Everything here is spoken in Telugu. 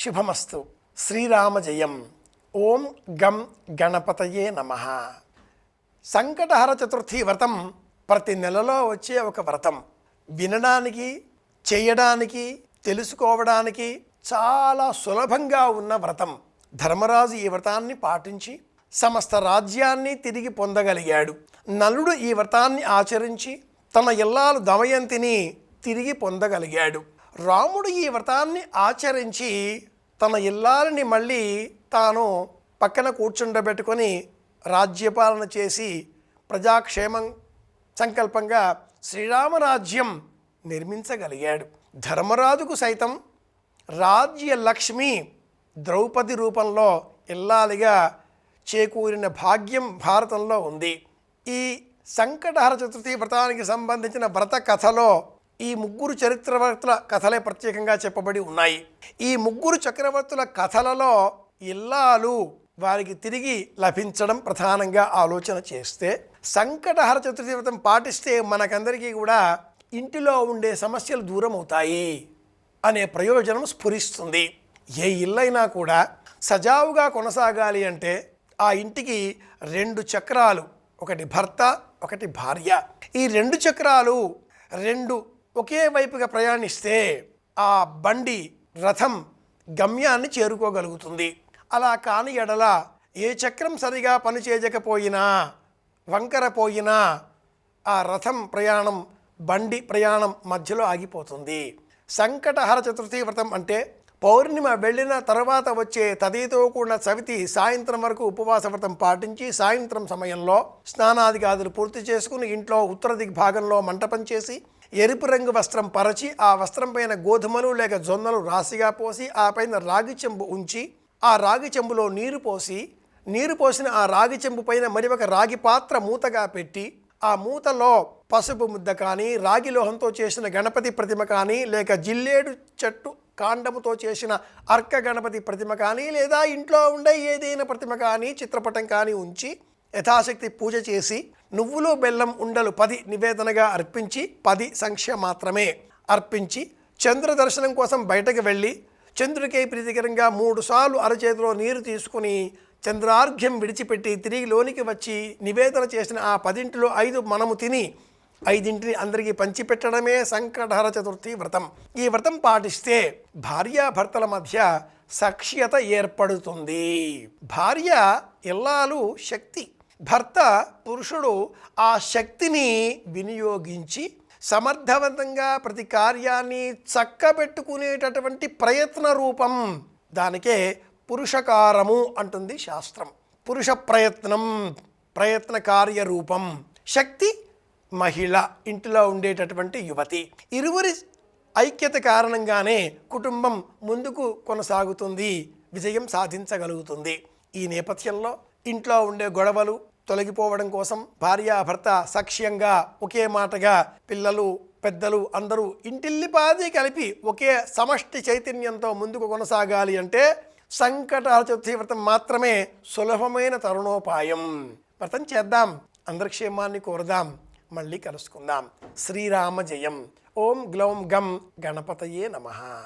శుభమస్తు. శ్రీరామ జయం. ఓం గం గణపతయే నమః. సంకటహర చతుర్థి వ్రతం ప్రతి నెలలో వచ్చే ఒక వ్రతం. వినడానికి, చేయడానికి, తెలుసుకోవడానికి చాలా సులభంగా ఉన్న వ్రతం. ధర్మరాజు ఈ వ్రతాన్ని పాటించి సమస్త రాజ్యాన్ని తిరిగి పొందగలిగాడు. నలుడు ఈ వ్రతాన్ని ఆచరించి తన ఇల్లాలు దమయంతిని తిరిగి పొందగలిగాడు. రాముడు ఈ వ్రతాన్ని ఆచరించి తన ఇల్లాలని మళ్ళీ తాను పక్కన కూర్చుండబెట్టుకొని రాజ్యపాలన చేసి ప్రజాక్షేమం సంకల్పంగా శ్రీరామరాజ్యం నిర్మించగలిగాడు. ధర్మరాజుకు సైతం రాజ్య లక్ష్మి ద్రౌపది రూపంలో ఇల్లాలిగా చేకూరిన భాగ్యం భారతంలో ఉంది. ఈ సంకటహర చతుర్థి వ్రతానికి సంబంధించిన వ్రత కథలో ఈ ముగ్గురు చరిత్రవర్తుల కథలే ప్రత్యేకంగా చెప్పబడి ఉన్నాయి. ఈ ముగ్గురు చక్రవర్తుల కథలలో ఇల్లాలు వారికి తిరిగి లభించడం ప్రధానంగా ఆలోచన చేస్తే, సంకటహర చతుర్థి వ్రతం పాటిస్తే మనకందరికీ కూడా ఇంటిలో ఉండే సమస్యలు దూరం అవుతాయి అనే ప్రయోజనం స్ఫురిస్తుంది. ఏ ఇల్లైనా కూడా సజావుగా కొనసాగాలి అంటే ఆ ఇంటికి 2 చక్రాలు, ఒకటి భర్త, ఒకటి భార్య. ఈ 2 చక్రాలు 2 ఒకే వైపుగా ప్రయాణిస్తే ఆ బండి, రథం గమ్యాన్ని చేరుకోగలుగుతుంది. అలా కాని ఎడల ఏ చక్రం సరిగా పనిచేయకపోయినా, వంకర పోయినా ఆ రథం ప్రయాణం, బండి ప్రయాణం మధ్యలో ఆగిపోతుంది. సంకటహర చతుర్థి వ్రతం అంటే పౌర్ణిమ వెళ్ళిన తర్వాత వచ్చే తదితో కూడిన చవితి సాయంత్రం వరకు ఉపవాస వ్రతం పాటించి సాయంత్రం సమయంలో స్నానాదిగాదులు పూర్తి చేసుకుని ఇంట్లో ఉత్తర దిగ్భాగంలో మంటపం చేసి ఎరుపు రంగు వస్త్రం పరచి ఆ వస్త్రం పైన గోధుమలు లేక జొన్నలు రాశిగా పోసి ఆ పైన రాగి చెంబు ఉంచి ఆ రాగి చెంబులో నీరు పోసిన ఆ రాగి చెంబు పైన మరి ఒక రాగి పాత్ర మూతగా పెట్టి ఆ మూతలో పసుపు ముద్ద కానీ, రాగి లోహంతో చేసిన గణపతి ప్రతిమ కానీ, లేక జిల్లేడు చెట్టు కాండముతో చేసిన అర్క గణపతి ప్రతిమ కానీ, లేదా ఇంట్లో ఉండే ఏదైనా ప్రతిమ కానీ, చిత్రపటం కానీ ఉంచి యథాశక్తి పూజ చేసి నువ్వులు బెల్లం ఉండలు 10 నివేదనగా అర్పించి 10 సంఖ్య మాత్రమే అర్పించి చంద్ర దర్శనం కోసం బయటకు వెళ్ళి చంద్రుడికి ప్రీతికరంగా 3 సార్లు అరచేతిలో నీరు తీసుకుని చంద్రార్ఘ్యం విడిచిపెట్టి తిరిగి లోనికి వచ్చి నివేదన చేసిన ఆ 10 5 మనము తిని 5 అందరికీ పంచిపెట్టడమే సంకటహర చతుర్థి వ్రతం. ఈ వ్రతం పాటిస్తే భార్యాభర్తల మధ్య సఖ్యత ఏర్పడుతుంది. భార్య ఇల్లాలు శక్తి, భర్త పురుషుడు ఆ శక్తిని వినియోగించి సమర్థవంతంగా ప్రతి కార్యాన్ని చక్కబెట్టుకునేటటువంటి ప్రయత్న రూపం. దానికే పురుషకారము అంటుంది శాస్త్రం. పురుష ప్రయత్నం, ప్రయత్న కార్యరూపం. శక్తి మహిళ, ఇంటిలో ఉండేటటువంటి యువతి. ఇరువురి ఐక్యత కారణంగానే కుటుంబం ముందుకు కొనసాగుతుంది, విజయం సాధించగలుగుతుంది. ఈ నేపథ్యంలో ఇంట్లో ఉండే గొడవలు తొలగిపోవడం కోసం భార్యాభర్త సఖ్యంగా ఒకే మాటగా పిల్లలు, పెద్దలు అందరూ ఇంటిల్లిపాది కలిపి ఒకే సమష్టి చైతన్యంతో ముందుకు కొనసాగాలి అంటే సంకటహర చతుర్థి వ్రతం మాత్రమే సులభమైన తరుణోపాయం. వ్రతం చేద్దాం, అందరి క్షేమాన్ని కోరుదాం. మళ్ళీ కలుసుకుందాం. శ్రీరామ జయం. ఓం గ్లౌం గం గణపతయే నమః.